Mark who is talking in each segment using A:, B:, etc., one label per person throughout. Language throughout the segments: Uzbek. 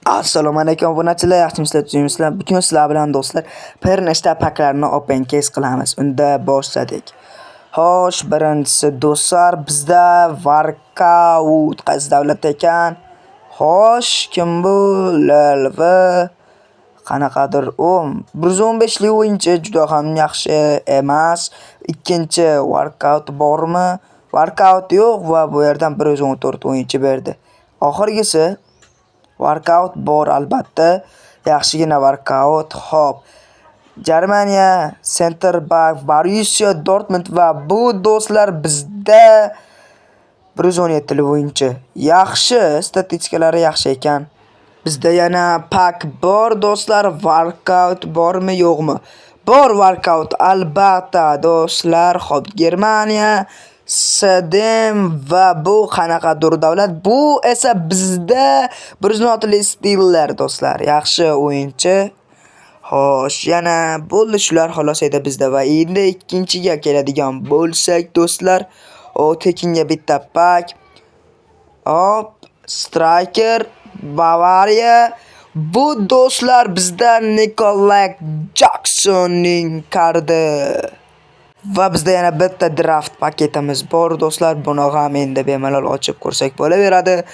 A: Assalomu alaykum obunachilar, yaxshimisizlar? Bugun sizlar bilan do'stlar bir nechta paklarni open case qilamiz. Unda boshladik. Xo'sh, birinchisi do'stlar bizda workout qaysi davlat ekan? Xo'sh, kim bu? LLV qanaqadir 115 li o'yinchi juda ham yaxshi emas. Ikkinchi workout bormi? Workout yo'q va bu yerdan 114 o'yinchi berdi. Oxirgisi workout bor albatta. Yaxshigina workout. Xo'p. Germaniya center back Borussia Dortmund va bu do'stlar bizda 117 li o'yinchi. Yaxshi, statistikalari yaxshi ekan. Bizda yana pak bor do'stlar. Workout bormi yo'qmi? Bor workout albatta do'stlar. Xo'p, Germaniya Sedem va bu qanaqadir davlat. Bu esa bizda 116 Stiller do'stlar. Yaxshi o'yinchi. Xo'sh, yana bo'ldi shular xolos edi bizda va endi ikkinchiga keladigan bo'lsak do'stlar, tekinga bitta pak. Hop, striker Bavariya. Bu do'stlar bizda Nikolay Jacksonning kardi. Va bizda yana bitta draft paketimiz bor do'stlar. Buni ham endi bemalol ochib ko'rsak bo'laveradi.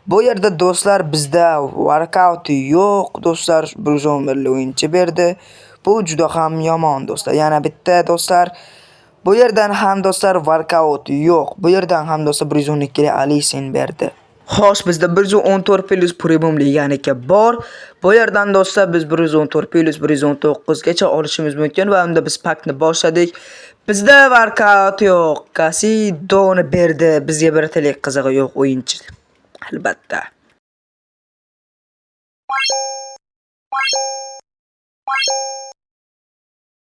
A: Bu yerda do'stlar bizda workout yo'q do'stlar. 111 o'yinchi berdi. Bu juda ham yomon do'stlar. Yana bitta do'stlar. Bu yerdan ham do'stlar workout yo'q. Bu yerdan ham do'stlar 112 li Alisson berdi. Xo'sh, bizda 114 plus premium liganiki bor. Bu yerdan do'stlar biz 114 plus 119 gacha olishimiz mumkin va unda biz pakni boshladik. Bizda workout yo'q. Casidoni berdi. Bizga bir talik qizig'i yo'q o'yinchi. Albatta.